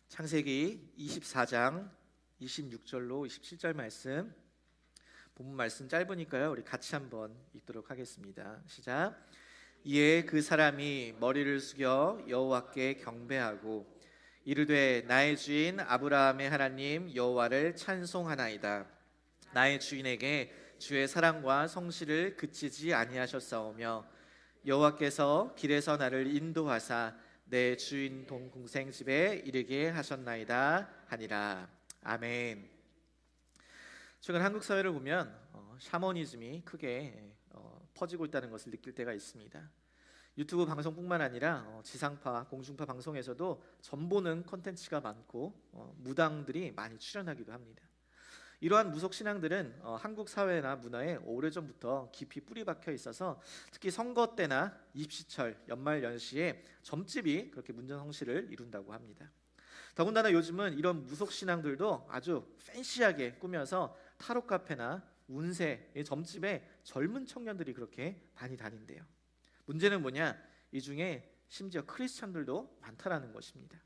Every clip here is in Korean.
창세기 24장 26절로 27절 말씀, 본문 말씀 짧으니까요 우리 같이 한번 읽도록 하겠습니다. 시작. 이에 그 사람이 머리를 숙여 여호와께 경배하고 이르되 나의 주인 아브라함의 하나님 여호와를 찬송하나이다. 나의 주인에게 주의 사랑과 성실을 그치지 아니하셨사오며 여호와께서 길에서 나를 인도하사 내 주인 동생 집에 이르게 하셨나이다 하니라. 아멘. 최근 한국 사회를 보면 샤머니즘이 크게 퍼지고 있다는 것을 느낄 때가 있습니다. 유튜브 방송뿐만 아니라 지상파, 공중파 방송에서도 전보는 콘텐츠가 많고 무당들이 많이 출연하기도 합니다. 이러한 무속 신앙들은 한국 사회나 문화에 오래전부터 깊이 뿌리 박혀 있어서 특히 선거 때나 입시철, 연말 연시에 점집이 그렇게 문전성시를 이룬다고 합니다. 더군다나 요즘은 이런 무속 신앙들도 아주 팬시하게 꾸며서 타로 카페나 운세, 점집에 젊은 청년들이 그렇게 많이 다닌대요. 문제는 뭐냐? 이 중에 심지어 크리스천들도 많다라는 것입니다.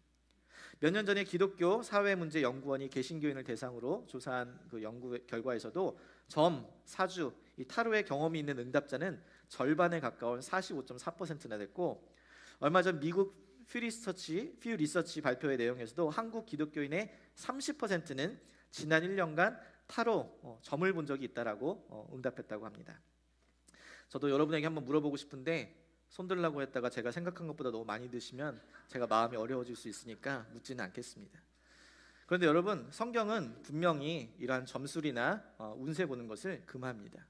몇 년 전에 기독교 사회문제연구원이 개신교인을 대상으로 조사한 그 연구 결과에서도 점, 사주, 이 타로의 경험이 있는 응답자는 절반에 가까운 45.4%나 됐고, 얼마 전 미국 퓨 리서치 발표의 내용에서도 한국 기독교인의 30%는 지난 1년간 타로 점을 본 적이 있다라고 응답했다고 합니다. 저도 여러분에게 한번 물어보고 싶은데 손 들라고 했다가 제가 생각한 것보다 너무 많이 드시면 제가 마음이 어려워질 수 있으니까 묻지는 않겠습니다. 그런데 여러분, 성경은 분명히 이러한 점술이나 운세 보는 것을 금합니다.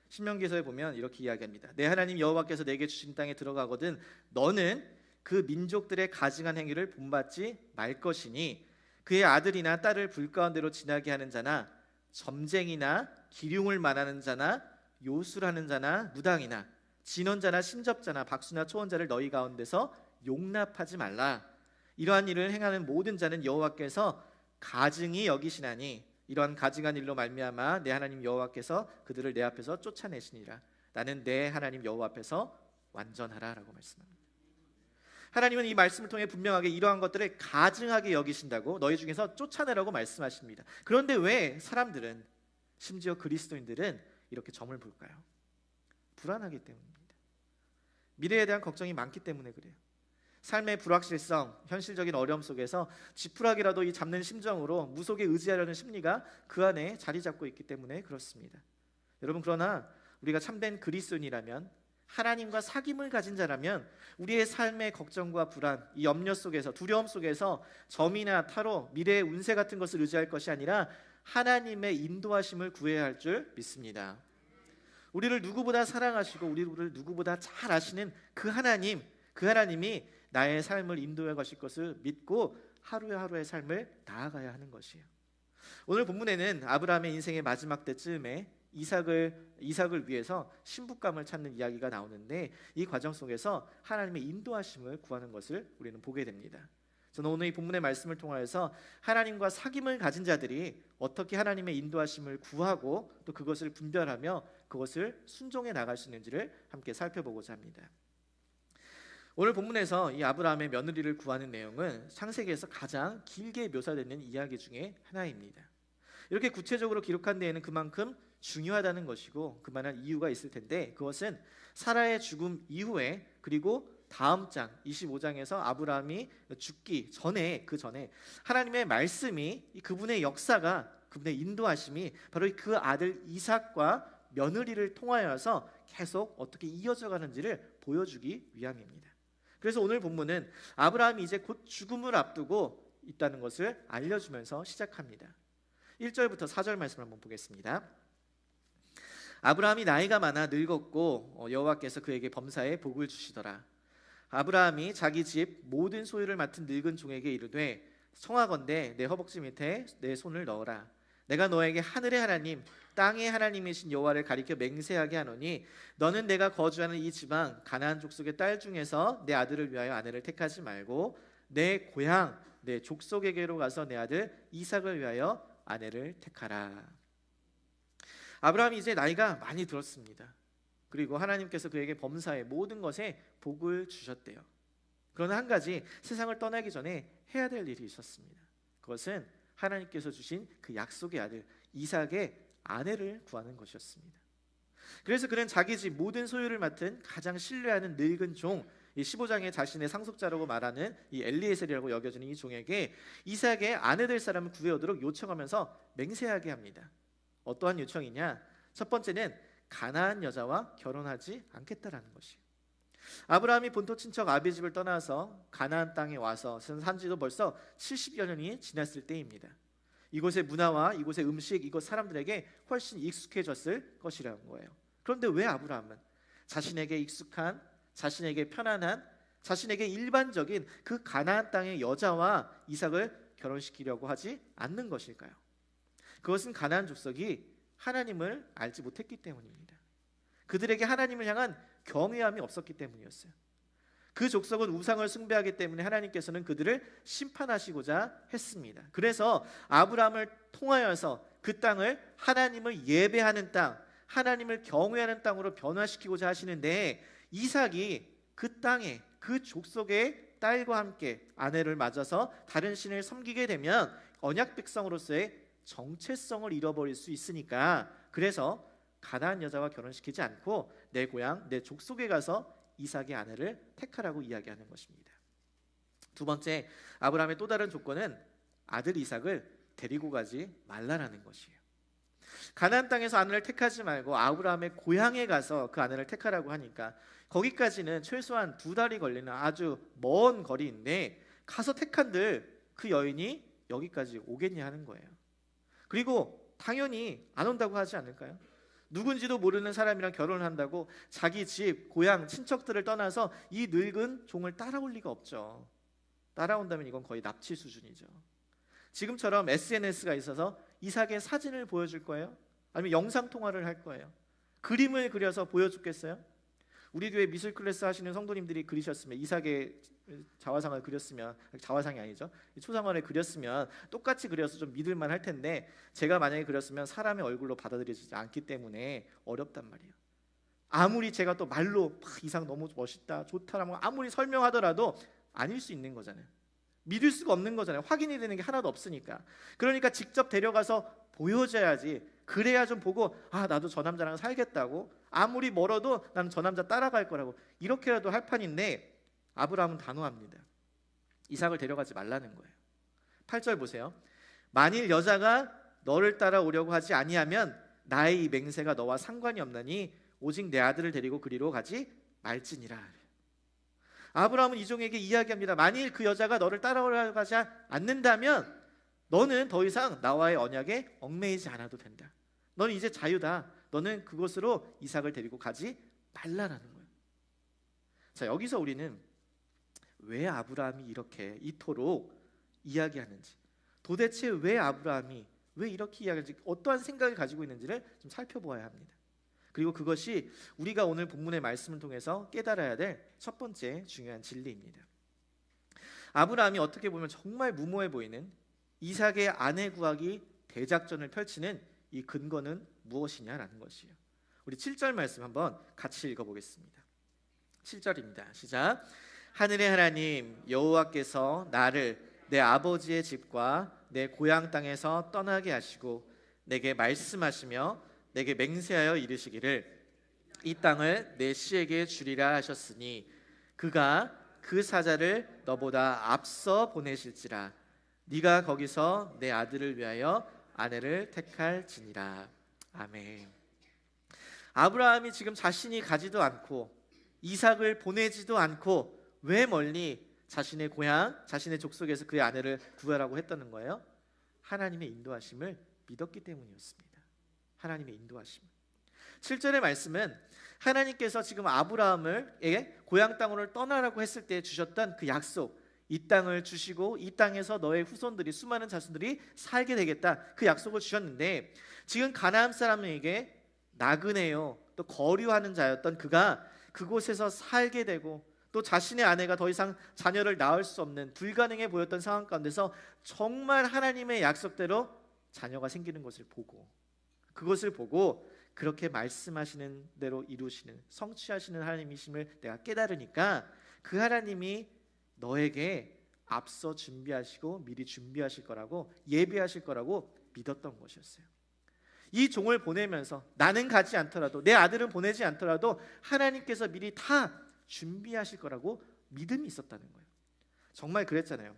신명기서에 보면 이렇게 이야기합니다. 내 하나님 여호와께서 내게 주신 땅에 들어가거든 너는 그 민족들의 가증한 행위를 본받지 말 것이니 그의 아들이나 딸을 불 가운데로 지나게 하는 자나 점쟁이나 기륭을 말하는 자나 요술하는 자나 무당이나 진언자나 심접자나 박수나 초언자를 너희 가운데서 용납하지 말라. 이러한 일을 행하는 모든 자는 여호와께서 가증히 여기시나니 이러한 가증한 일로 말미암아 내 하나님 여호와께서 그들을 내 앞에서 쫓아내시니라. 나는 내 하나님 여호와 앞에서 완전하라라고 말씀합니다. 하나님은 이 말씀을 통해 분명하게 이러한 것들을 가증하게 여기신다고, 너희 중에서 쫓아내라고 말씀하십니다. 그런데 왜 사람들은, 심지어 그리스도인들은 이렇게 점을 볼까요? 불안하기 때문입니다. 미래에 대한 걱정이 많기 때문에 그래요. 삶의 불확실성, 현실적인 어려움 속에서 지푸라기라도 이 잡는 심정으로 무속에 의지하려는 심리가 그 안에 자리 잡고 있기 때문에 그렇습니다. 여러분, 그러나 우리가 참된 그리스도인이라면, 하나님과 사귐을 가진 자라면 우리의 삶의 걱정과 불안, 이 염려 속에서, 두려움 속에서 점이나 타로, 미래의 운세 같은 것을 의지할 것이 아니라 하나님의 인도하심을 구해야 할 줄 믿습니다. 우리를 누구보다 사랑하시고 우리를 누구보다 잘 아시는 그 하나님이 나의 삶을 인도해 가실 것을 믿고 하루하루의 삶을 나아가야 하는 것이에요. 오늘 본문에는 아브라함의 인생의 마지막 때쯤에 이삭을 위해서 신부감을 찾는 이야기가 나오는데, 이 과정 속에서 하나님의 인도하심을 구하는 것을 우리는 보게 됩니다. 저는 오늘 이 본문의 말씀을 통하여서 하나님과 사귐을 가진 자들이 어떻게 하나님의 인도하심을 구하고 또 그것을 분별하며 그것을 순종해 나갈 수 있는지를 함께 살펴보고자 합니다. 오늘 본문에서 이 아브라함의 며느리를 구하는 내용은 창세기에서 가장 길게 묘사되는 이야기 중에 하나입니다. 이렇게 구체적으로 기록한 데에는 그만큼 중요하다는 것이고 그만한 이유가 있을 텐데, 그것은 사라의 죽음 이후에, 그리고 다음 장 25장에서 아브라함이 죽기 전에, 그 전에 하나님의 말씀이, 그분의 역사가, 그분의 인도하심이 바로 그 아들 이삭과 며느리를 통하여서 계속 어떻게 이어져 가는지를 보여주기 위함입니다. 그래서 오늘 본문은 아브라함이 이제 곧 죽음을 앞두고 있다는 것을 알려주면서 시작합니다. 1절부터 4절 말씀을 한번 보겠습니다. 아브라함이 나이가 많아 늙었고 여호와께서 그에게 범사에 복을 주시더라. 아브라함이 자기 집 모든 소유를 맡은 늙은 종에게 이르되 청하건대 내 허벅지 밑에 내 손을 넣어라. 내가 너에게 하늘의 하나님 땅의 하나님이신 여호와를 가리켜 맹세하게 하노니 너는 내가 거주하는 이 지방 가나안 족속의 딸 중에서 내 아들을 위하여 아내를 택하지 말고 내 고향 내 족속에게로 가서 내 아들 이삭을 위하여 아내를 택하라. 아브라함이 이제 나이가 많이 들었습니다. 그리고 하나님께서 그에게 범사의 모든 것에 복을 주셨대요. 그러나 한 가지 세상을 떠나기 전에 해야 될 일이 있었습니다. 그것은 하나님께서 주신 그 약속의 아들 이삭의 아내를 구하는 것이었습니다. 그래서 그는 자기 집 모든 소유를 맡은 가장 신뢰하는 늙은 종, 이 15장에 자신의 상속자라고 말하는 이 엘리에셀이라고 여겨지는 이 종에게 이삭의 아내 될 사람을 구해오도록 요청하면서 맹세하게 합니다. 어떠한 요청이냐? 첫 번째는 가나안 여자와 결혼하지 않겠다라는 것이에요. 아브라함이 본토 친척 아비 집을 떠나서 가나안 땅에 와서 산지도 벌써 70여 년이 지났을 때입니다. 이곳의 문화와 이곳의 음식, 이곳 사람들에게 훨씬 익숙해졌을 것이라는 거예요. 그런데 왜 아브라함은 자신에게 익숙한, 자신에게 편안한, 자신에게 일반적인 그 가나안 땅의 여자와 이삭을 결혼시키려고 하지 않는 것일까요? 그것은 가나안 족속이 하나님을 알지 못했기 때문입니다. 그들에게 하나님을 향한 경외함이 없었기 때문이었어요. 그 족속은 우상을 숭배하기 때문에 하나님께서는 그들을 심판하시고자 했습니다. 그래서 아브라함을 통하여서 그 땅을 하나님을 예배하는 땅, 하나님을 경외하는 땅으로 변화시키고자 하시는데, 이삭이 그 땅에 그 족속의 딸과 함께 아내를 맞아서 다른 신을 섬기게 되면 언약 백성으로서의 정체성을 잃어버릴 수 있으니까, 그래서 가나안 여자와 결혼시키지 않고 내 고향, 내 족속에 가서 이삭의 아내를 택하라고 이야기하는 것입니다. 두 번째, 아브라함의 또 다른 조건은 아들 이삭을 데리고 가지 말라라는 것이에요. 가나안 땅에서 아내를 택하지 말고 아브라함의 고향에 가서 그 아내를 택하라고 하니까 거기까지는 최소한 2달이 걸리는 아주 먼 거리인데, 가서 택한들 그 여인이 여기까지 오겠냐 하는 거예요. 그리고 당연히 안 온다고 하지 않을까요? 누군지도 모르는 사람이랑 결혼을 한다고 자기 집, 고향, 친척들을 떠나서 이 늙은 종을 따라올 리가 없죠. 따라온다면 이건 거의 납치 수준이죠. 지금처럼 SNS가 있어서 이삭의 사진을 보여줄 거예요? 아니면 영상통화를 할 거예요? 그림을 그려서 보여주겠어요? 우리 교회 미술 클래스 하시는 성도님들이 그리셨으면, 이삭의 자화상을 그렸으면, 자화상이 아니죠, 초상화를 그렸으면 똑같이 그려서 좀 믿을만 할 텐데, 제가 만약에 그렸으면 사람의 얼굴로 받아들여지지 않기 때문에 어렵단 말이에요. 아무리 제가 또 말로 이삭 너무 멋있다, 좋다라고 아무리 설명하더라도 아닐 수 있는 거잖아요. 믿을 수가 없는 거잖아요. 확인이 되는 게 하나도 없으니까. 그러니까 직접 데려가서 보여줘야지. 그래야 좀 보고, 아, 나도 저 남자랑 살겠다고, 아무리 멀어도 나는 저 남자 따라갈 거라고, 이렇게라도 할 판인데 아브라함은 단호합니다. 이삭을 데려가지 말라는 거예요. 8절 보세요. 만일 여자가 너를 따라오려고 하지 아니하면 나의 이 맹세가 너와 상관이 없나니 오직 내 아들을 데리고 그리로 가지 말지니라. 아브라함은 이 종에게 이야기합니다. 만일 그 여자가 너를 따라오려고 하지 않는다면 너는 더 이상 나와의 언약에 얽매이지 않아도 된다. 너는 이제 자유다. 너는 그곳으로 이삭을 데리고 가지 말라라는 거예요. 자, 여기서 우리는 왜 아브라함이 이렇게 이토록 이야기하는지, 도대체 왜 아브라함이 왜 이렇게 이야기하는지, 어떠한 생각을 가지고 있는지를 좀 살펴보아야 합니다. 그리고 그것이 우리가 오늘 본문의 말씀을 통해서 깨달아야 될 첫 번째 중요한 진리입니다. 아브라함이 어떻게 보면 정말 무모해 보이는 이삭의 아내 구하기 대작전을 펼치는 이 근거는 무엇이냐라는 것이에요. 우리 7절 말씀 한번 같이 읽어보겠습니다. 7절입니다. 시작. 하늘의 하나님 여호와께서 나를 내 아버지의 집과 내 고향 땅에서 떠나게 하시고 내게 말씀하시며 내게 맹세하여 이르시기를 이 땅을 내 씨에게 주리라 하셨으니 그가 그 사자를 너보다 앞서 보내실지라. 네가 거기서 내 아들을 위하여 아내를 택할지니라. 아멘. 아브라함이 지금 자신이 가지도 않고 이삭을 보내지도 않고 왜 멀리 자신의 고향, 자신의 족속에서 그의 아내를 구하라고 했다는 거예요? 하나님의 인도하심을 믿었기 때문이었습니다. 하나님의 인도하심. 7절의 말씀은 하나님께서 지금 아브라함에게 고향 땅으로 떠나라고 했을 때 주셨던 그 약속, 이 땅을 주시고 이 땅에서 너의 후손들이, 수많은 자손들이 살게 되겠다, 그 약속을 주셨는데, 지금 가나안 사람에게 나그네요, 또 거류하는 자였던 그가 그곳에서 살게 되고 또 자신의 아내가 더 이상 자녀를 낳을 수 없는 불가능해 보였던 상황 가운데서 정말 하나님의 약속대로 자녀가 생기는 것을 보고, 그것을 보고 그렇게 말씀하시는 대로 이루시는, 성취하시는 하나님이심을 내가 깨달으니까 그 하나님이 너에게 앞서 준비하시고 미리 준비하실 거라고, 예비하실 거라고 믿었던 것이었어요. 이 종을 보내면서 나는 가지 않더라도, 내 아들은 보내지 않더라도 하나님께서 미리 다 준비하실 거라고 믿음이 있었다는 거예요. 정말 그랬잖아요.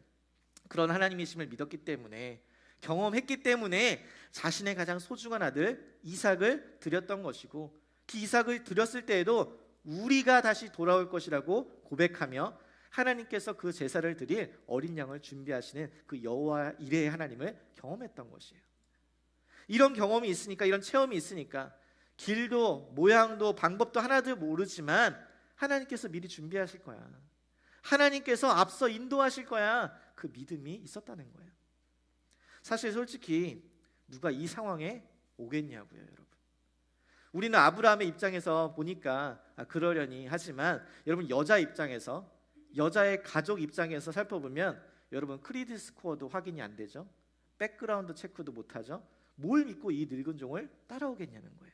그런 하나님이심을 믿었기 때문에, 경험했기 때문에 자신의 가장 소중한 아들 이삭을 드렸던 것이고, 그 이삭을 드렸을 때에도 우리가 다시 돌아올 것이라고 고백하며 하나님께서 그 제사를 드릴 어린 양을 준비하시는 그 여호와 이레의 하나님을 경험했던 것이에요. 이런 경험이 있으니까, 이런 체험이 있으니까 길도 모양도 방법도 하나도 모르지만 하나님께서 미리 준비하실 거야, 하나님께서 앞서 인도하실 거야, 그 믿음이 있었다는 거예요. 사실 솔직히 누가 이 상황에 오겠냐고요, 여러분. 우리는 아브라함의 입장에서 보니까 그러려니 하지만, 여러분 여자 입장에서, 여자의 가족 입장에서 살펴보면 여러분 크레딧 스코어도 확인이 안 되죠. 백그라운드 체크도 못하죠. 뭘 믿고 이 늙은 종을 따라오겠냐는 거예요.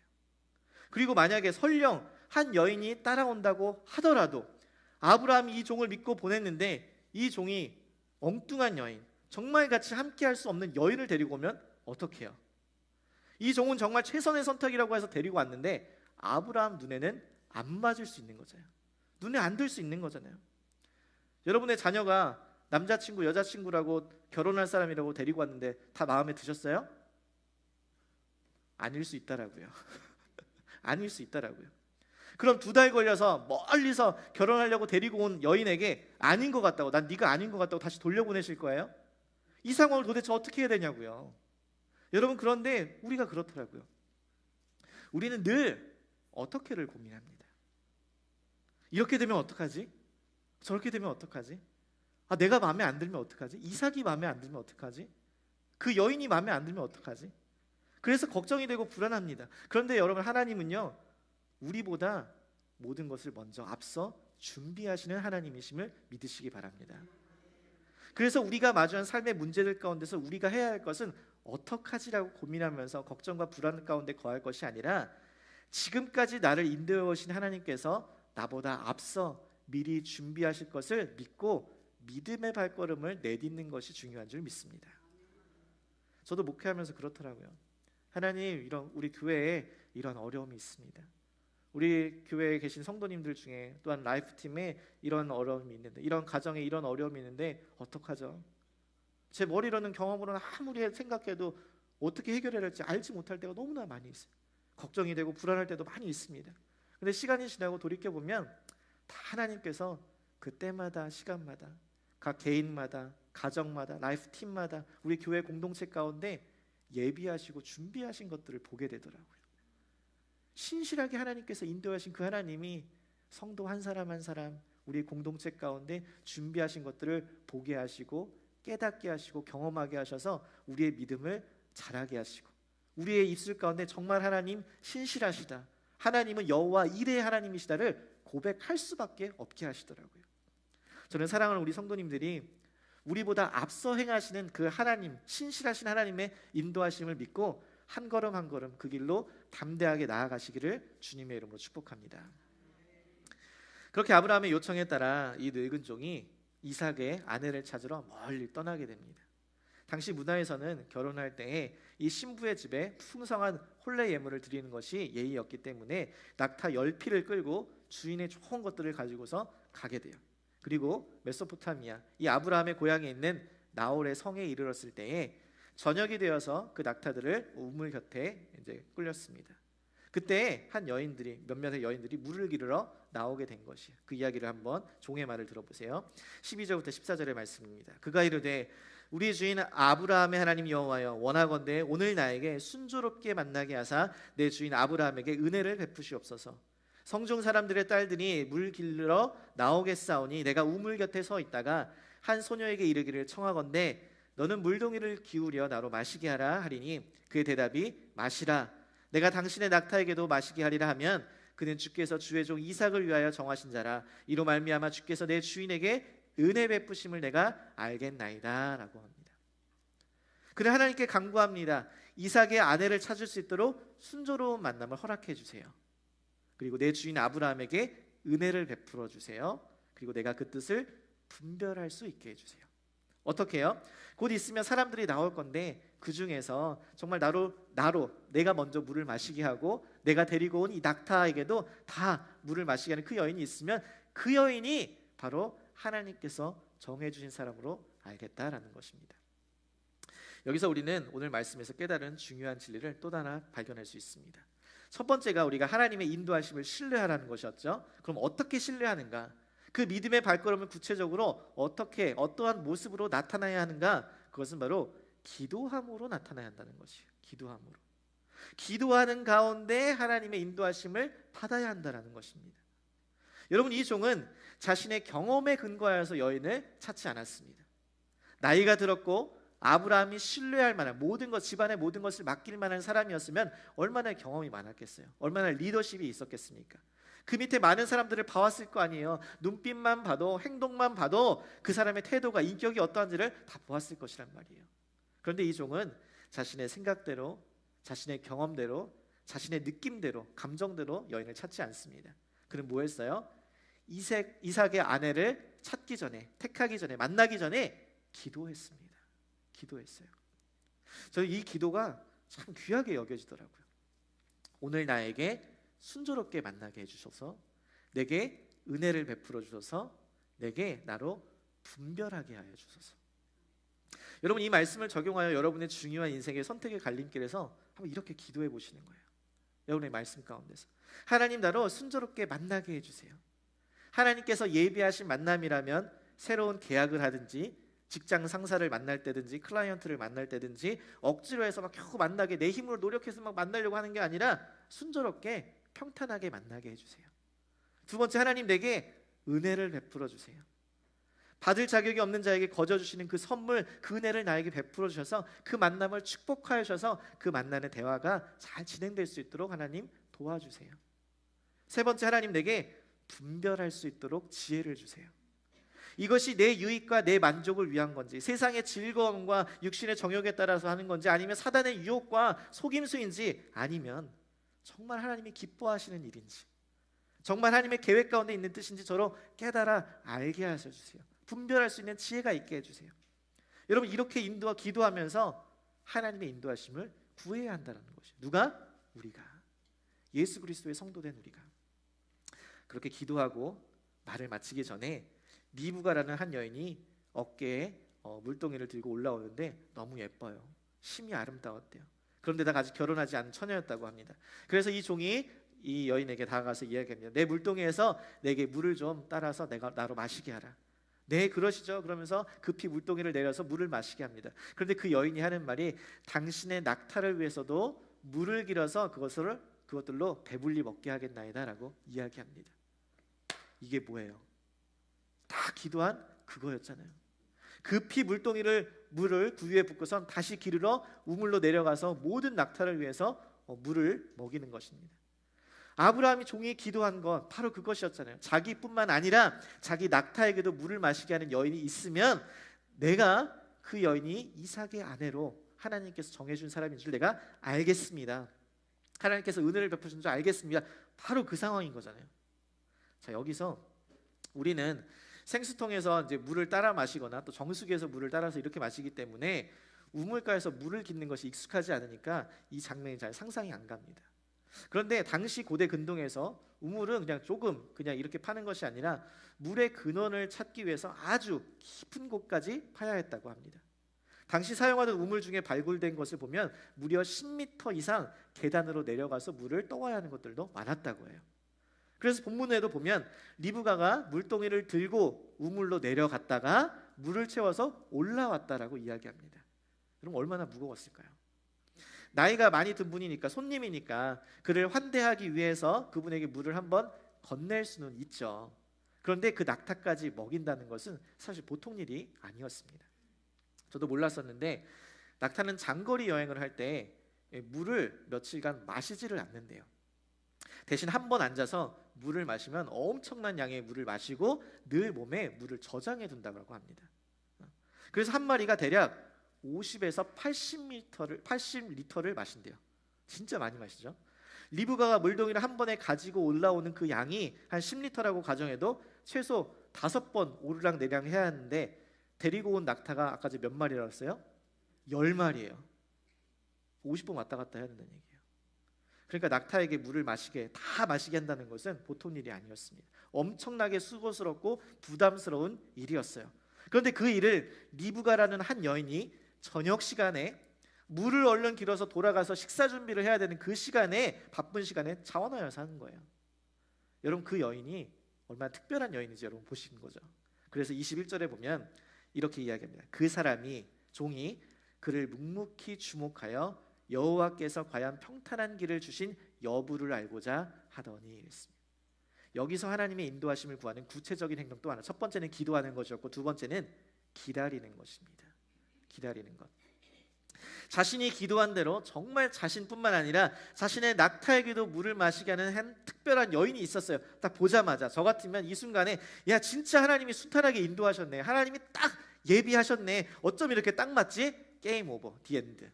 그리고 만약에 설령 한 여인이 따라온다고 하더라도 아브라함이 이 종을 믿고 보냈는데 이 종이 엉뚱한 여인, 정말 같이 함께 할 수 없는 여인을 데리고 오면 어떻게 해요? 이 종은 정말 최선의 선택이라고 해서 데리고 왔는데 아브라함 눈에는 안 맞을 수 있는 거잖아요. 눈에 안 들 수 있는 거잖아요. 여러분의 자녀가 남자친구, 여자친구라고 결혼할 사람이라고 데리고 왔는데 다 마음에 드셨어요? 아닐 수 있다라고요. 아닐 수 있다라고요. 그럼 2달 걸려서 멀리서 결혼하려고 데리고 온 여인에게 아닌 것 같다고, 난 네가 아닌 것 같다고 다시 돌려보내실 거예요? 이 상황을 도대체 어떻게 해야 되냐고요. 여러분, 그런데 우리가 그렇더라고요. 우리는 늘 어떻게를 고민합니다. 이렇게 되면 어떡하지? 저렇게 되면 어떡하지? 내가 마음에 안 들면 어떡하지? 이삭이 마음에 안 들면 어떡하지? 그 여인이 마음에 안 들면 어떡하지? 그래서 걱정이 되고 불안합니다. 그런데 여러분, 하나님은요, 우리보다 모든 것을 먼저 앞서 준비하시는 하나님이심을 믿으시기 바랍니다. 그래서 우리가 마주한 삶의 문제들 가운데서 우리가 해야 할 것은 어떡하지라고 고민하면서 걱정과 불안 가운데 거할 것이 아니라, 지금까지 나를 인도해 오신 하나님께서 나보다 앞서 미리 준비하실 것을 믿고 믿음의 발걸음을 내딛는 것이 중요한 줄 믿습니다. 저도 목회하면서 그렇더라고요. 하나님, 이런 우리 교회에 이런 어려움이 있습니다. 우리 교회에 계신 성도님들 중에 또한 라이프팀에 이런 어려움이 있는데, 이런 가정에 이런 어려움이 있는데 어떡하죠? 제 머리로는, 경험으로는 아무리 생각해도 어떻게 해결해야 할지 알지 못할 때가 너무나 많이 있어요. 걱정이 되고 불안할 때도 많이 있습니다. 근데 시간이 지나고 돌이켜보면 다 하나님께서 그때마다, 시간마다, 각 개인마다, 가정마다, 라이프팀마다, 우리 교회 공동체 가운데 예비하시고 준비하신 것들을 보게 되더라고요. 신실하게 하나님께서 인도하신 그 하나님이 성도 한 사람 한 사람, 우리 공동체 가운데 준비하신 것들을 보게 하시고 깨닫게 하시고 경험하게 하셔서 우리의 믿음을 자라게 하시고, 우리의 입술 가운데 정말 하나님 신실하시다, 하나님은 여호와 이레의 하나님이시다를 고백할 수밖에 없게 하시더라고요. 저는 사랑하는 우리 성도님들이 우리보다 앞서 행하시는 그 하나님, 신실하신 하나님의 인도하심을 믿고 한 걸음 한 걸음 그 길로 담대하게 나아가시기를 주님의 이름으로 축복합니다. 그렇게 아브라함의 요청에 따라 이 늙은 종이 이삭의 아내를 찾으러 멀리 떠나게 됩니다. 당시 문화에서는 결혼할 때에 이 신부의 집에 풍성한 혼례 예물을 드리는 것이 예의였기 때문에 낙타 10匹를 끌고 주인의 좋은 것들을 가지고서 가게 돼요. 그리고 메소포타미아, 이 아브라함의 고향에 있는 나홀의 성에 이르렀을 때에 저녁이 되어서 그 낙타들을 우물 곁에 이제 끌렸습니다. 그때 한 여인들이, 몇몇의 여인들이 물을 기르러 나오게 된 것이에요. 그 이야기를 한번 종의 말을 들어보세요. 12절부터 14절의 말씀입니다. 그가 이르되 우리 주인 아브라함의 하나님 여호와여, 원하건대 오늘 나에게 순조롭게 만나게 하사 내 주인 아브라함에게 은혜를 베푸시옵소서. 성중 사람들의 딸들이 물 기르러 나오겠사오니 내가 우물 곁에 서 있다가 한 소녀에게 이르기를 청하건대 너는 물동이를 기울여 나로 마시게 하라 하리니 그의 대답이 마시라. 내가 당신의 낙타에게도 마시게 하리라 하면 그는 주께서 주의 종 이삭을 위하여 정하신 자라. 이로 말미암아 주께서 내 주인에게 은혜 베푸심을 내가 알겠나이다 라고 합니다. 그는 하나님께 간구합니다. 이삭의 아내를 찾을 수 있도록 순조로운 만남을 허락해 주세요. 그리고 내 주인 아브라함에게 은혜를 베풀어 주세요. 그리고 내가 그 뜻을 분별할 수 있게 해주세요. 어떻게 해요? 곧 있으면 사람들이 나올 건데 그 중에서 정말 나로 내가 먼저 물을 마시게 하고 내가 데리고 온 이 낙타에게도 다 물을 마시게 하는 그 여인이 있으면 그 여인이 바로 하나님께서 정해주신 사람으로 알겠다라는 것입니다. 여기서 우리는 오늘 말씀에서 깨달은 중요한 진리를 또 하나 발견할 수 있습니다. 첫 번째가 우리가 하나님의 인도하심을 신뢰하라는 것이었죠. 그럼 어떻게 신뢰하는가? 그 믿음의 발걸음을 구체적으로 어떻게 어떠한 모습으로 나타나야 하는가? 그것은 바로 기도함으로 나타나야 한다는 것이에요. 기도함으로. 기도하는 가운데 하나님의 인도하심을 받아야 한다는 것입니다. 여러분, 이 종은 자신의 경험에 근거하여서 여인을 찾지 않았습니다. 나이가 들었고 아브라함이 신뢰할 만한 모든 것, 집안의 모든 것을 맡길 만한 사람이었으면 얼마나 경험이 많았겠어요. 얼마나 리더십이 있었겠습니까? 그 밑에 많은 사람들을 봐왔을 거 아니에요. 눈빛만 봐도, 행동만 봐도 그 사람의 태도가, 인격이 어떠한지를 다 보았을 것이란 말이에요. 그런데 이 종은 자신의 생각대로, 자신의 경험대로, 자신의 느낌대로, 감정대로 여인을 찾지 않습니다. 그는 뭐 했어요? 이삭의 아내를 찾기 전에, 택하기 전에, 만나기 전에 기도했습니다. 기도했어요. 저는 이 기도가 참 귀하게 여겨지더라고요. 오늘 나에게 순조롭게 만나게 해주셔서, 내게 은혜를 베풀어 주셔서, 내게 나로 분별하게 하여 주소서. 여러분, 이 말씀을 적용하여 여러분의 중요한 인생의 선택의 갈림길에서 한번 이렇게 기도해 보시는 거예요. 여러분의 말씀 가운데서 하나님, 나로 순조롭게 만나게 해주세요. 하나님께서 예비하신 만남이라면 새로운 계약을 하든지 직장 상사를 만날 때든지 클라이언트를 만날 때든지 억지로 해서 막 겨우 만나게 내 힘으로 노력해서 막 만나려고 하는 게 아니라 순조롭게 평탄하게 만나게 해주세요. 두 번째, 하나님, 내게 은혜를 베풀어 주세요. 받을 자격이 없는 자에게 거저 주시는 그 선물, 그 은혜를 나에게 베풀어 주셔서 그 만남을 축복하여 주셔서 그 만나는 대화가 잘 진행될 수 있도록 하나님 도와주세요. 세 번째, 하나님, 내게 분별할 수 있도록 지혜를 주세요. 이것이 내 유익과 내 만족을 위한 건지, 세상의 즐거움과 육신의 정욕에 따라서 하는 건지, 아니면 사단의 유혹과 속임수인지, 아니면 정말 하나님이 기뻐하시는 일인지, 정말 하나님의 계획 가운데 있는 뜻인지 저로 깨달아 알게 하셔주세요. 분별할 수 있는 지혜가 있게 해주세요. 여러분, 이렇게 기도하면서 하나님의 인도하심을 구해야 한다는 것이에요. 누가? 우리가. 예수 그리스도의 성도된 우리가. 그렇게 기도하고 말을 마치기 전에 리브가라는 한 여인이 어깨에 물동이를 들고 올라오는데 너무 예뻐요. 심이 아름다웠대요. 그런데다가 아직 결혼하지 않은 처녀였다고 합니다. 그래서 이 종이 이 여인에게 다가가서 이야기합니다. 내 물동이에서 내게 물을 좀 따라서 나로 마시게 하라. 네, 그러시죠. 그러면서 급히 물동이를 내려서 물을 마시게 합니다. 그런데 그 여인이 하는 말이, 당신의 낙타를 위해서도 물을 길어서 그것들로 배불리 먹게 하겠나이다 라고 이야기합니다. 이게 뭐예요? 다 기도한 그거였잖아요. 급히 물을 구유에 붓고선 다시 기르러 우물로 내려가서 모든 낙타를 위해서 물을 먹이는 것입니다. 아브라함이 종이 기도한 건 바로 그것이었잖아요. 자기뿐만 아니라 자기 낙타에게도 물을 마시게 하는 여인이 있으면 내가 그 여인이 이삭의 아내로 하나님께서 정해준 사람인 줄 내가 알겠습니다. 하나님께서 은혜를 베푸신 줄 알겠습니다. 바로 그 상황인 거잖아요. 자, 여기서 우리는 생수통에서 이제 물을 따라 마시거나 또 정수기에서 물을 따라서 이렇게 마시기 때문에 우물가에서 물을 깃는 것이 익숙하지 않으니까 이 장면이 잘 상상이 안 갑니다. 그런데 당시 고대 근동에서 우물은 그냥 이렇게 파는 것이 아니라 물의 근원을 찾기 위해서 아주 깊은 곳까지 파야 했다고 합니다. 당시 사용하던 우물 중에 발굴된 것을 보면 무려 10m 이상 계단으로 내려가서 물을 떠와야 하는 것들도 많았다고 해요. 그래서 본문에도 보면 리브가가 물동이를 들고 우물로 내려갔다가 물을 채워서 올라왔다라고 이야기합니다. 그럼 얼마나 무거웠을까요? 나이가 많이 든 분이니까, 손님이니까 그를 환대하기 위해서 그분에게 물을 한번 건넬 수는 있죠. 그런데 그 낙타까지 먹인다는 것은 사실 보통 일이 아니었습니다. 저도 몰랐었는데 낙타는 장거리 여행을 할 때 물을 며칠간 마시지를 않는데요. 대신 한 번 앉아서 물을 마시면 엄청난 양의 물을 마시고 늘 몸에 물을 저장해 둔다고 합니다. 그래서 한 마리가 대략 50에서 80리터를 마신대요. 진짜 많이 마시죠. 리브가가 물동이를 한 번에 가지고 올라오는 그 양이 한 10리터라고 가정해도 최소 5번 오르락 내리락 해야 하는데 데리고 온 낙타가 아까 몇 마리라고 했어요? 10마리예요. 50번 왔다 갔다 해야 된다는 얘기예요. 그러니까 낙타에게 물을 다 마시게 한다는 것은 보통 일이 아니었습니다. 엄청나게 수고스럽고 부담스러운 일이었어요. 그런데 그 일을 리브가라는 한 여인이 저녁 시간에 물을 얼른 길어서 돌아가서 식사 준비를 해야 되는 그 시간에, 바쁜 시간에 자원하여서 하는 거예요. 여러분, 그 여인이 얼마나 특별한 여인인지 여러분 보시는 거죠. 그래서 21절에 보면 이렇게 이야기합니다. 그 사람이, 종이 그를 묵묵히 주목하여 여호와께서 과연 평탄한 길을 주신 여부를 알고자 하더니 이랬습니다. 여기서 하나님의 인도하심을 구하는 구체적인 행동 또 하나, 첫 번째는 기도하는 것이었고 두 번째는 기다리는 것입니다. 기다리는 것. 자신이 기도한 대로 정말 자신뿐만 아니라 자신의 낙타에게도 물을 마시게 하는 한 특별한 여인이 있었어요. 딱 보자마자 저 같으면 이 순간에 야, 진짜 하나님이 순탄하게 인도하셨네, 하나님이 딱 예비하셨네, 어쩜 이렇게 딱 맞지? 게임 오버, 디 엔드,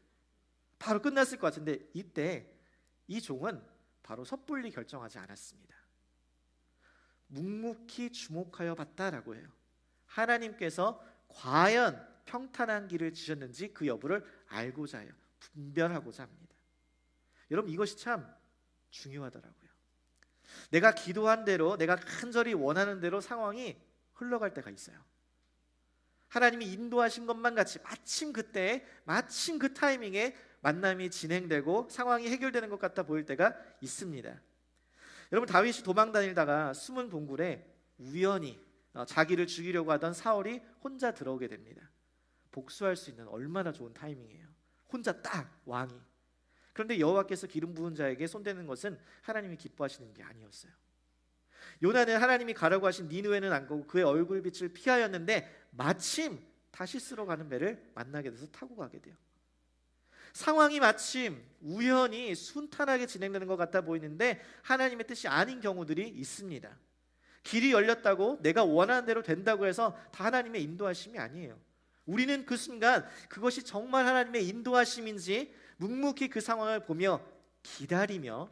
바로 끝났을 것 같은데 이때 이 종은 바로 섣불리 결정하지 않았습니다. 묵묵히 주목하여 봤다라고 해요. 하나님께서 과연 평탄한 길을 지셨는지 그 여부를 알고자 해요. 분별하고자 합니다. 여러분, 이것이 참 중요하더라고요. 내가 기도한 대로, 내가 간절히 원하는 대로 상황이 흘러갈 때가 있어요. 하나님이 인도하신 것만 같이 마침 그때, 마침 그 타이밍에 만남이 진행되고 상황이 해결되는 것 같아 보일 때가 있습니다. 여러분, 다윗이 도망 다니다가 숨은 동굴에 우연히 자기를 죽이려고 하던 사울이 혼자 들어오게 됩니다. 복수할 수 있는 얼마나 좋은 타이밍이에요. 혼자 딱 왕이. 그런데 여호와께서 기름 부은 자에게 손대는 것은 하나님이 기뻐하시는 게 아니었어요. 요나는 하나님이 가라고 하신 니느웨는 안 가고 그의 얼굴빛을 피하였는데 마침 다시스로 가는 배를 만나게 돼서 타고 가게 돼요. 상황이 마침 우연히 순탄하게 진행되는 것 같아 보이는데 하나님의 뜻이 아닌 경우들이 있습니다. 길이 열렸다고 내가 원하는 대로 된다고 해서 다 하나님의 인도하심이 아니에요. 우리는 그 순간 그것이 정말 하나님의 인도하심인지 묵묵히 그 상황을 보며 기다리며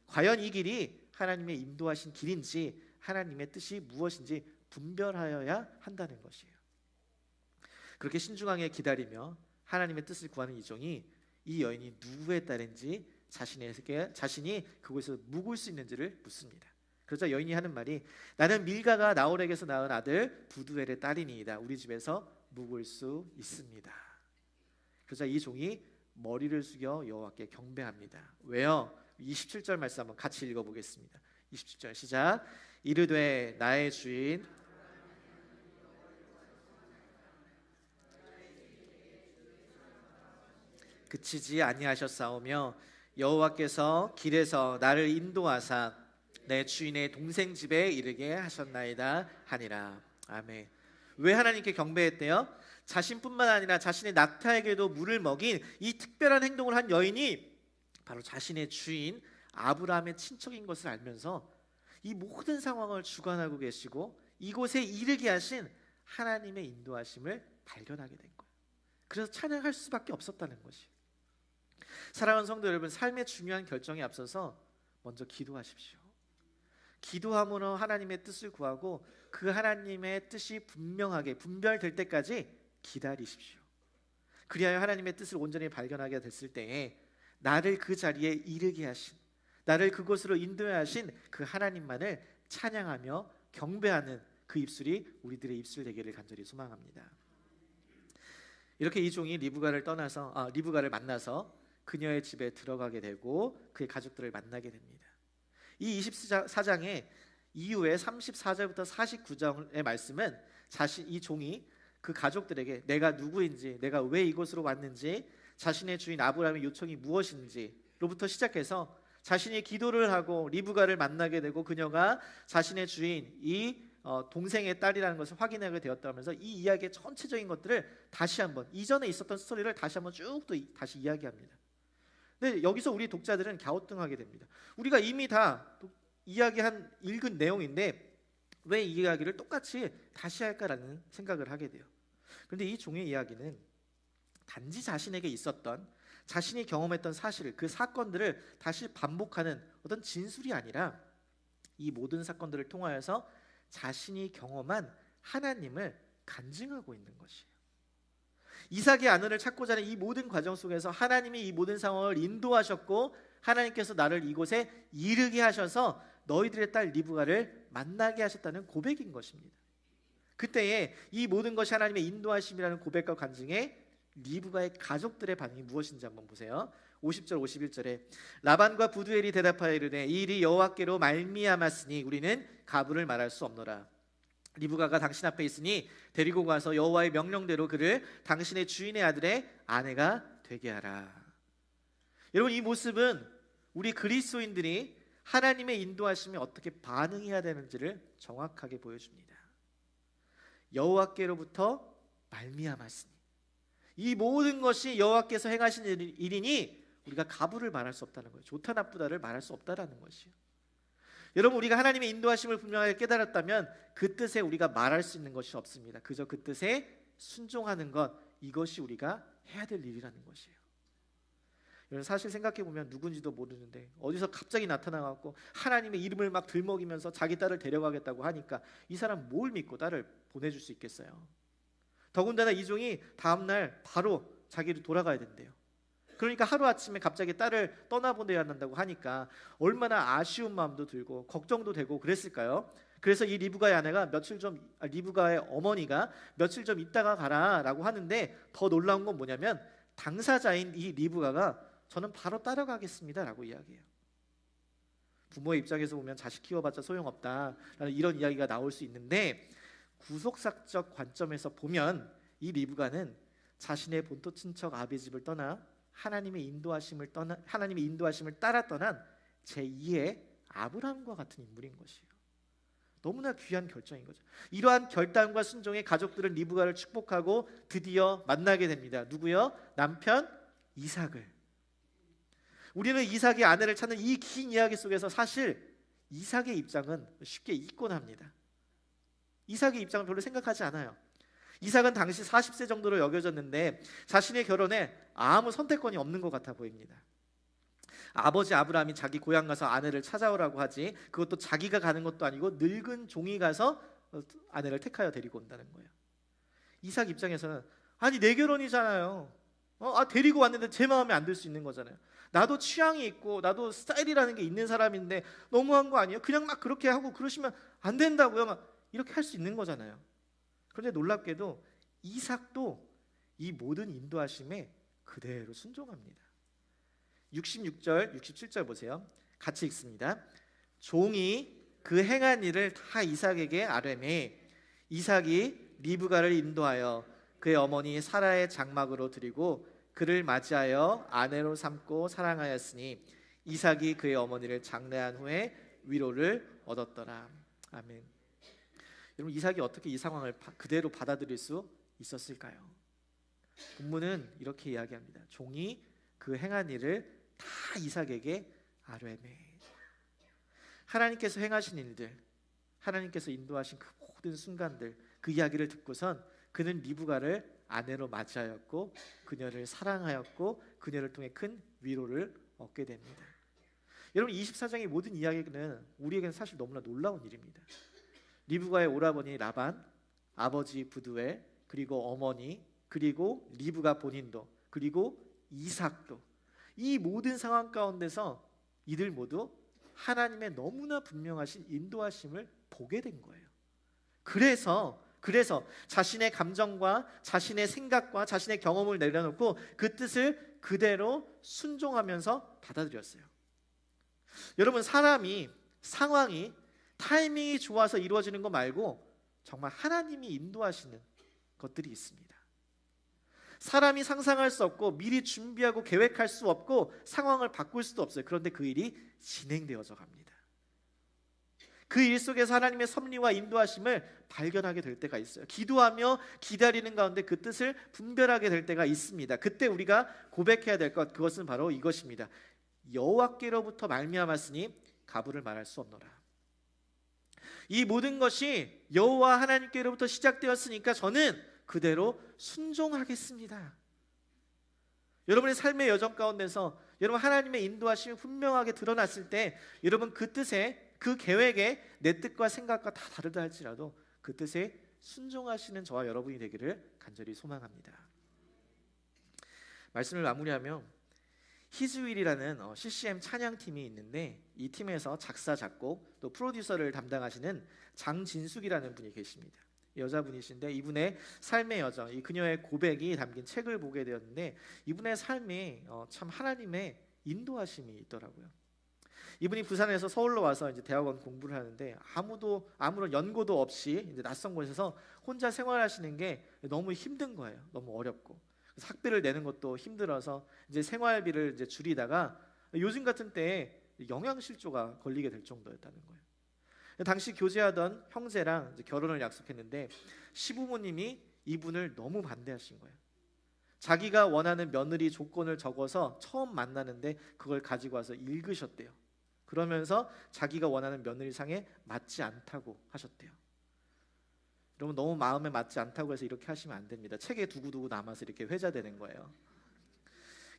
과연 이 길이 하나님의 인도하신 길인지 하나님의 뜻이 무엇인지 분별하여야 한다는 것이에요. 그렇게 신중하게 기다리며 하나님의 뜻을 구하는 이 종이 이 여인이 누구의 딸인지 자신이 그곳에서 묵을 수 있는지를 묻습니다. 그러자 여인이 하는 말이 나는 밀가가 나홀에게서 낳은 아들 부두엘의 딸이니이다. 우리 집에서 묵을 수 있습니다. 그러자 이 종이 머리를 숙여 여호와께 경배합니다. 왜요? 27절 말씀 한번 같이 읽어보겠습니다. 27절 시작. 이르되 나의 주인 그치지 아니하셨사오며 여호와께서 길에서 나를 인도하사 내 주인의 동생 집에 이르게 하셨나이다 하니라. 아멘. 왜 하나님께 경배했대요? 자신뿐만 아니라 자신의 낙타에게도 물을 먹인 이 특별한 행동을 한 여인이 바로 자신의 주인 아브라함의 친척인 것을 알면서 이 모든 상황을 주관하고 계시고 이곳에 이르게 하신 하나님의 인도하심을 발견하게 된 거예요. 그래서 찬양할 수밖에 없었다는 것이에요. 사랑하는 성도 여러분, 삶의 중요한 결정에 앞서서 먼저 기도하십시오. 기도함으로 하나님의 뜻을 구하고 그 하나님의 뜻이 분명하게 분별될 때까지 기다리십시오. 그리하여 하나님의 뜻을 온전히 발견하게 됐을 때에 나를 그 자리에 이르게 하신, 나를 그곳으로 인도해 하신 그 하나님만을 찬양하며 경배하는 그 입술이 우리들의 입술 되기를 간절히 소망합니다. 이렇게 이 종이 리브가를 만나서 그녀의 집에 들어가게 되고 그의 가족들을 만나게 됩니다. 이 24장의 이후에 34절부터 49절의 말씀은 이 종이 그 가족들에게 내가 누구인지, 내가 왜 이곳으로 왔는지, 자신의 주인 아브라함의 요청이 무엇인지로부터 시작해서 자신이 기도를 하고 리브가를 만나게 되고 그녀가 자신의 주인 이 동생의 딸이라는 것을 확인하게 되었다면서 이 이야기의 전체적인 것들을 다시 한번 이전에 있었던 스토리를 다시 한번 쭉 또 다시 이야기합니다. 근데 여기서 우리 독자들은 갸우뚱하게 됩니다. 우리가 이미 다 읽은 내용인데 왜 이 이야기를 똑같이 다시 할까라는 생각을 하게 돼요. 그런데 이 종의 이야기는 단지 자신에게 있었던, 자신이 경험했던 사실을, 그 사건들을 다시 반복하는 어떤 진술이 아니라 이 모든 사건들을 통하여서 자신이 경험한 하나님을 간증하고 있는 것이에요. 이삭의 아내를 찾고자 하는 이 모든 과정 속에서 하나님이 이 모든 상황을 인도하셨고 하나님께서 나를 이곳에 이르게 하셔서 너희들의 딸 리브가를 만나게 하셨다는 고백인 것입니다. 그때에 이 모든 것이 하나님의 인도하심이라는 고백과 간증에 리브가의 가족들의 반응이 무엇인지 한번 보세요. 50절 51절에 라반과 부두엘이 대답하여 이르되 이 일이 여호와께로 말미암았으니 우리는 가부를 말할 수 없노라. 리브가가 당신 앞에 있으니 데리고 가서 여호와의 명령대로 그를 당신의 주인의 아들의 아내가 되게 하라. 여러분, 이 모습은 우리 그리스도인들이 하나님의 인도하심에 어떻게 반응해야 되는지를 정확하게 보여줍니다. 여호와께로부터 말미암았으니 이 모든 것이 여호와께서 행하신 일이니 우리가 가부를 말할 수 없다는 거예요. 좋다 나쁘다를 말할 수 없다라는 것이요. 여러분, 우리가 하나님의 인도하심을 분명하게 깨달았다면 그 뜻에 우리가 말할 수 있는 것이 없습니다. 그저 그 뜻에 순종하는 것, 이것이 우리가 해야 될 일이라는 것이에요. 여러분, 사실 생각해보면 누군지도 모르는데 어디서 갑자기 나타나갖고 하나님의 이름을 막 들먹이면서 자기 딸을 데려가겠다고 하니까 이 사람 뭘 믿고 딸을 보내줄 수 있겠어요? 더군다나 이 종이 다음날 바로 자기를 돌아가야 된대요. 그러니까 하루아침에 갑자기 딸을 떠나보내야 한다고 하니까 얼마나 아쉬운 마음도 들고 걱정도 되고 그랬을까요? 그래서 이 리브가의 아내가 리브가의 어머니가 며칠 좀 있다가 가라라고 하는데 더 놀라운 건 뭐냐면 당사자인 이 리브가가 저는 바로 따라가겠습니다라고 이야기해요. 부모의 입장에서 보면 자식 키워봤자 소용없다라는 이런 이야기가 나올 수 있는데 구속사적 관점에서 보면 이 리브가는 자신의 본토 친척 아비 집을 떠나 하나님의 인도하심을 따라 떠난 제2의 아브라함과 같은 인물인 것이에요. 너무나 귀한 결정인 거죠. 이러한 결단과 순종의 가족들은 리브가를 축복하고 드디어 만나게 됩니다. 누구요? 남편 이삭을. 우리는 이삭의 아내를 찾는 이 긴 이야기 속에서 사실 이삭의 입장은 쉽게 잊곤 합니다. 이삭의 입장을 별로 생각하지 않아요. 이삭은 당시 40세 정도로 여겨졌는데 자신의 결혼에 아무 선택권이 없는 것 같아 보입니다. 아버지 아브라함이 자기 고향 가서 아내를 찾아오라고 하지 그것도 자기가 가는 것도 아니고 늙은 종이 가서 아내를 택하여 데리고 온다는 거예요. 이삭 입장에서는 아니 내 결혼이잖아요. 데리고 왔는데 제 마음에 안 들 수 있는 거잖아요. 나도 취향이 있고 나도 스타일이라는 게 있는 사람인데 너무한 거 아니에요? 그냥 막 그렇게 하고 그러시면 안 된다고요? 막 이렇게 할 수 있는 거잖아요. 그런데 놀랍게도 이삭도 이 모든 인도하심에 그대로 순종합니다. 66절, 67절 보세요. 같이 읽습니다. 종이 그 행한 일을 다 이삭에게 아뢰매 이삭이 리브가를 인도하여 그의 어머니 사라의 장막으로 드리고 그를 맞이하여 아내로 삼고 사랑하였으니 이삭이 그의 어머니를 장례한 후에 위로를 얻었더라. 아멘. 여러분, 이삭이 어떻게 이 상황을 그대로 받아들일 수 있었을까요? 본문은 이렇게 이야기합니다. 종이 그 행한 일을 다 이삭에게 아뢰매. 하나님께서 행하신 일들, 하나님께서 인도하신 그 모든 순간들, 그 이야기를 듣고선 그는 리브가를 아내로 맞이하였고 그녀를 사랑하였고 그녀를 통해 큰 위로를 얻게 됩니다. 여러분, 24장의 모든 이야기는 우리에게는 사실 너무나 놀라운 일입니다. 리브가의 오라버니 라반, 아버지 부두엘, 그리고 어머니, 그리고 리브가 본인도, 그리고 이삭도 이 모든 상황 가운데서 이들 모두 하나님의 너무나 분명하신 인도하심을 보게 된 거예요. 그래서 자신의 감정과 자신의 생각과 자신의 경험을 내려놓고 그 뜻을 그대로 순종하면서 받아들였어요. 여러분, 상황이 타이밍이 좋아서 이루어지는 거 말고 정말 하나님이 인도하시는 것들이 있습니다. 사람이 상상할 수 없고 미리 준비하고 계획할 수 없고 상황을 바꿀 수도 없어요. 그런데 그 일이 진행되어져 갑니다. 그 일 속에서 하나님의 섭리와 인도하심을 발견하게 될 때가 있어요. 기도하며 기다리는 가운데 그 뜻을 분별하게 될 때가 있습니다. 그때 우리가 고백해야 될 것, 그것은 바로 이것입니다. 여호와께로부터 말미암았으니 가부를 말할 수 없노라. 이 모든 것이 여호와 하나님께로부터 시작되었으니까 저는 그대로 순종하겠습니다. 여러분의 삶의 여정 가운데서 여러분 하나님의 인도하심이 분명하게 드러났을 때 여러분 그 뜻에 그 계획에 내 뜻과 생각과 다 다르다 할지라도 그 뜻에 순종하시는 저와 여러분이 되기를 간절히 소망합니다. 말씀을 마무리하면 히즈윌이라는 CCM 찬양팀이 있는데 이 팀에서 작사, 작곡, 또 프로듀서를 담당하시는 장진숙이라는 분이 계십니다. 여자분이신데 이분의 삶의 여정, 이 그녀의 고백이 담긴 책을 보게 되었는데 이분의 삶이 참 하나님의 인도하심이 있더라고요. 이분이 부산에서 서울로 와서 이제 대학원 공부를 하는데 아무런 연고도 없이 이제 낯선 곳에서 혼자 생활하시는 게 너무 힘든 거예요. 너무 어렵고 그래서 학비를 내는 것도 힘들어서 이제 생활비를 이제 줄이다가 요즘 같은 때에 영양실조가 걸리게 될 정도였다는 거예요. 당시 교제하던 형제랑 이제 결혼을 약속했는데 시부모님이 이분을 너무 반대하신 거예요. 자기가 원하는 며느리 조건을 적어서 처음 만나는데 그걸 가지고 와서 읽으셨대요. 그러면서 자기가 원하는 며느리상에 맞지 않다고 하셨대요. 여러분 너무 마음에 맞지 않다고 해서 이렇게 하시면 안 됩니다. 책에 두고두고 남아서 이렇게 회자되는 거예요.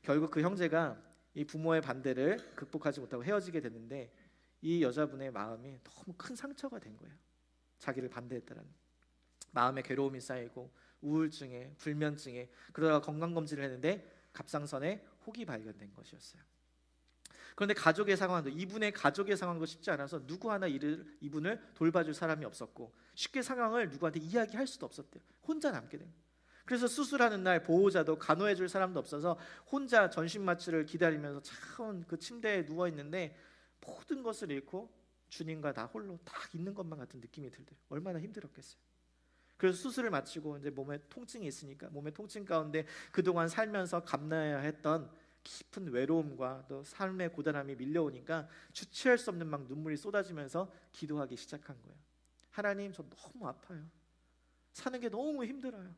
결국 그 형제가 이 부모의 반대를 극복하지 못하고 헤어지게 됐는데 이 여자분의 마음이 너무 큰 상처가 된 거예요. 자기를 반대했다는 마음에 괴로움이 쌓이고 우울증에 불면증에 그러다가 건강검진을 했는데 갑상선에 혹이 발견된 것이었어요. 그런데 가족의 상황도 이분의 가족의 상황도 쉽지 않아서 누구 하나 이분을 돌봐줄 사람이 없었고 쉽게 상황을 누구한테 이야기할 수도 없었대요. 혼자 남게 된 거예요. 그래서 수술하는 날 보호자도 간호해줄 사람도 없어서 혼자 전신마취를 기다리면서 참 그 침대에 누워 있는데 모든 것을 잃고 주님과 나 홀로 딱 있는 것만 같은 느낌이 들대요. 얼마나 힘들었겠어요. 그래서 수술을 마치고 이제 몸에 통증이 있으니까 몸의 통증 가운데 그동안 살면서 감내해야 했던 깊은 외로움과 또 삶의 고단함이 밀려오니까 주체할 수 없는 막 눈물이 쏟아지면서 기도하기 시작한 거예요. 하나님, 저 너무 아파요. 사는 게 너무 힘들어요.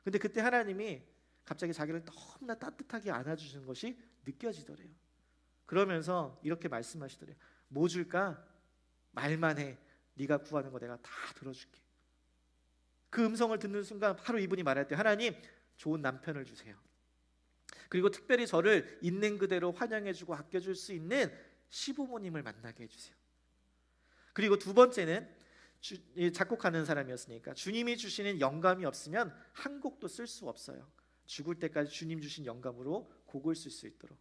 근데 그때 하나님이 갑자기 자기를 너무나 따뜻하게 안아주시는 것이 느껴지더래요. 그러면서 이렇게 말씀하시더래요. 뭐 줄까? 말만 해. 네가 구하는 거 내가 다 들어줄게. 그 음성을 듣는 순간 바로 이분이 말할 때 하나님, 좋은 남편을 주세요. 그리고 특별히 저를 있는 그대로 환영해주고 아껴줄 수 있는 시부모님을 만나게 해주세요. 그리고 두 번째는 작곡하는 사람이었으니까 주님이 주시는 영감이 없으면 한 곡도 쓸 수 없어요. 죽을 때까지 주님 주신 영감으로 곡을 쓸 수 있도록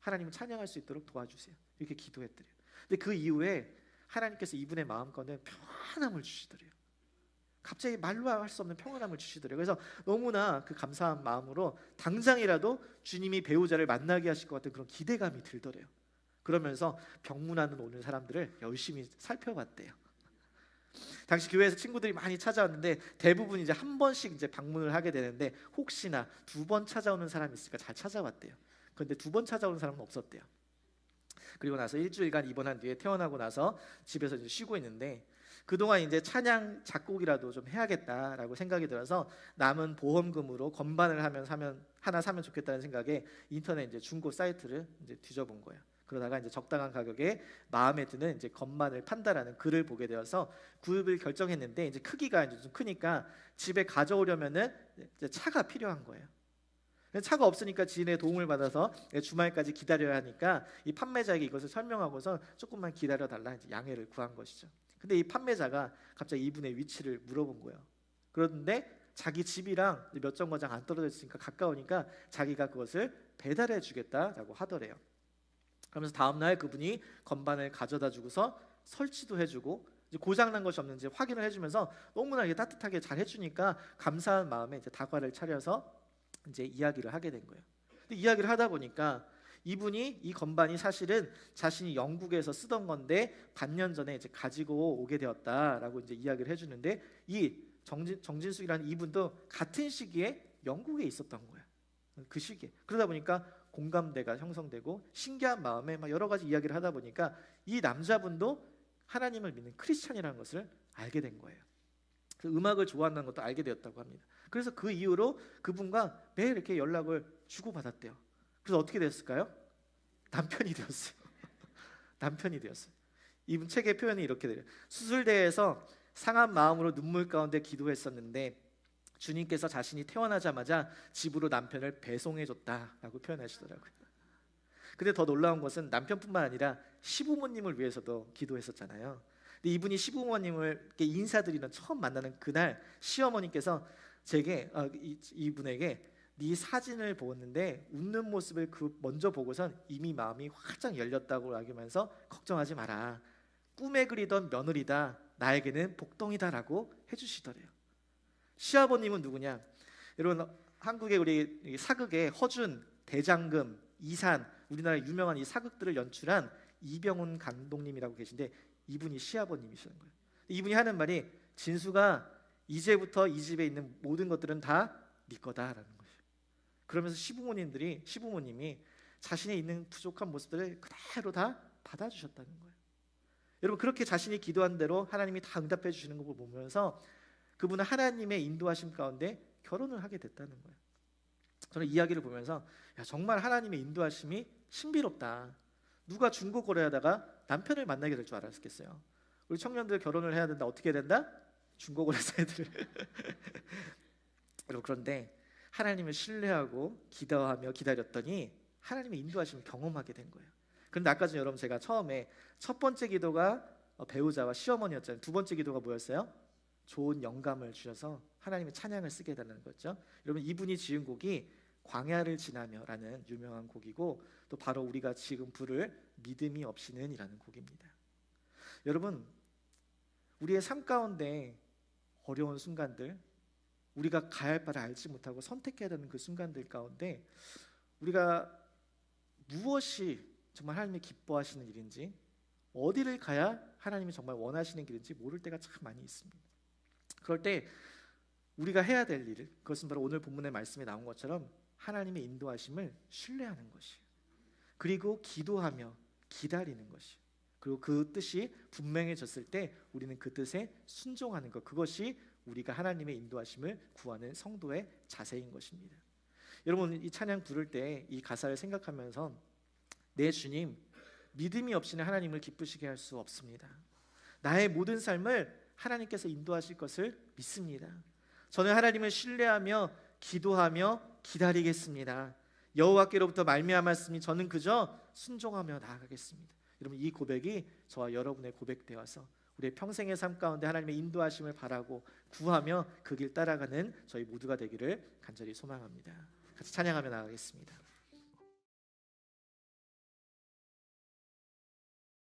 하나님을 찬양할 수 있도록 도와주세요. 이렇게 기도했더래요. 근데 그 이후에 하나님께서 이분의 마음가운데 평안함을 주시더래요. 갑자기 말로 할 수 없는 평안함을 주시더래요. 그래서 너무나 그 감사한 마음으로 당장이라도 주님이 배우자를 만나게 하실 것 같은 그런 기대감이 들더래요. 그러면서 병문안은 오는 사람들을 열심히 살펴봤대요. 당시 교회에서 친구들이 많이 찾아왔는데 대부분 이제 한 번씩 이제 방문을 하게 되는데 혹시나 두 번 찾아오는 사람이 있을까 잘 찾아왔대요. 그런데 두 번 찾아오는 사람은 없었대요. 그리고 나서 일주일간 입원한 뒤에 퇴원하고 나서 집에서 이제 쉬고 있는데 그동안 이제 찬양 작곡이라도 좀 해야겠다라고 생각이 들어서 남은 보험금으로 건반을 하나 사면 좋겠다는 생각에 인터넷 이제 중고 사이트를 이제 뒤져본 거예요. 그러다가 이제 적당한 가격에 마음에 드는 이제 건반을 판다라는 글을 보게 되어서 구입을 결정했는데 이제 크기가 이제 좀 크니까 집에 가져오려면은 이제 차가 필요한 거예요. 차가 없으니까 지인의 도움을 받아서 주말까지 기다려야 하니까 이 판매자에게 이것을 설명하고서 조금만 기다려달라 이제 양해를 구한 것이죠. 근데 이 판매자가 갑자기 이분의 위치를 물어본 거예요. 그런데 자기 집이랑 몇 정거장 안 떨어져 있으니까 가까우니까 자기가 그것을 배달해 주겠다라고 하더래요. 그러면서 다음날 그분이 건반을 가져다 주고서 설치도 해주고 이제 고장난 것이 없는지 확인을 해주면서 너무나 이게 따뜻하게 잘 해주니까 감사한 마음에 이제 다과를 차려서 이제 이야기를 하게 된 거예요. 근데 이야기를 하다 보니까 이분이 이 건반이 사실은 자신이 영국에서 쓰던 건데 반년 전에 이제 가지고 오게 되었다라고 이제 이야기를 해주는데 이 정진숙이라는 이분도 같은 시기에 영국에 있었던 거예요. 그 시기에. 그러다 보니까 공감대가 형성되고 신기한 마음에 막 여러 가지 이야기를 하다 보니까 이 남자분도 하나님을 믿는 크리스찬이라는 것을 알게 된 거예요. 그 음악을 좋아한다는 것도 알게 되었다고 합니다. 그래서 그 이후로 그분과 매일 이렇게 연락을 주고받았대요. 그래서 어떻게 됐을까요? 남편이 되었어요. 남편이 되었어요. 이분 책의 표현이 이렇게 돼요. 수술대에서 상한 마음으로 눈물 가운데 기도했었는데 주님께서 자신이 퇴원하자마자 집으로 남편을 배송해줬다라고 표현하시더라고요. 근데 더 놀라운 것은 남편뿐만 아니라 시부모님을 위해서도 기도했었잖아요. 근데 이분이 시부모님을 이렇게 인사드리는 처음 만나는 그날 시어머니께서 제게 이분에게 네 사진을 보았는데 웃는 모습을 먼저 보고선 이미 마음이 활짝 열렸다고 하면서 걱정하지 마라. 꿈에 그리던 며느리다. 나에게는 복덩이다라고 해주시더래요. 시아버님은 누구냐? 여러분 한국의 우리 사극의 허준, 대장금, 이산 우리나라 유명한 이 사극들을 연출한 이병훈 감독님이라고 계신데 이분이 시아버님이시는 거예요. 이분이 하는 말이 진수가 이제부터 이 집에 있는 모든 것들은 다 네 거다라는 거예요. 그러면서 시부모님이 자신의 있는 부족한 모습들을 그대로 다 받아주셨다는 거예요. 여러분 그렇게 자신이 기도한 대로 하나님이 다 응답해 주시는 걸 보면서 그분은 하나님의 인도하심 가운데 결혼을 하게 됐다는 거예요. 저는 이야기를 보면서 정말 하나님의 인도하심이 신비롭다. 누가 중고 거래하다가 남편을 만나게 될 줄 알았겠어요. 우리 청년들 결혼을 해야 된다. 어떻게 해야 된다? 중고 거래사들을 여러분 그런데 하나님을 신뢰하고 기도하며 기다렸더니 하나님의 인도하심을 경험하게 된 거예요. 그런데 아까 전에 여러분 제가 처음에 첫 번째 기도가 배우자와 시어머니였잖아요. 두 번째 기도가 뭐였어요? 좋은 영감을 주셔서 하나님의 찬양을 쓰게 해달라는 거죠. 여러분 이분이 지은 곡이 광야를 지나며라는 유명한 곡이고 또 바로 우리가 지금 부를 믿음이 없이는이라는 곡입니다. 여러분 우리의 삶 가운데 어려운 순간들 우리가 가야 할 바를 알지 못하고 선택해야 되는 그 순간들 가운데 우리가 무엇이 정말 하나님이 기뻐하시는 일인지 어디를 가야 하나님이 정말 원하시는 길인지 모를 때가 참 많이 있습니다. 그럴 때 우리가 해야 될 일 그것은 바로 오늘 본문의 말씀에 나온 것처럼 하나님의 인도하심을 신뢰하는 것이에요. 그리고 기도하며 기다리는 것이에요. 그리고 그 뜻이 분명해졌을 때 우리는 그 뜻에 순종하는 것 그것이 우리가 하나님의 인도하심을 구하는 성도의 자세인 것입니다. 여러분 이 찬양 부를 때 이 가사를 생각하면서 내 주님 믿음이 없이는 하나님을 기쁘시게 할 수 없습니다. 나의 모든 삶을 하나님께서 인도하실 것을 믿습니다. 저는 하나님을 신뢰하며 기도하며 기다리겠습니다. 여호와께로부터 말미암았으니 저는 그저 순종하며 나아가겠습니다. 여러분 이 고백이 저와 여러분의 고백되어서 우리의 평생의 삶 가운데 하나님의 인도하심을 바라고 구하며 그 길 따라가는 저희 모두가 되기를 간절히 소망합니다. 같이 찬양하며 나아가겠습니다.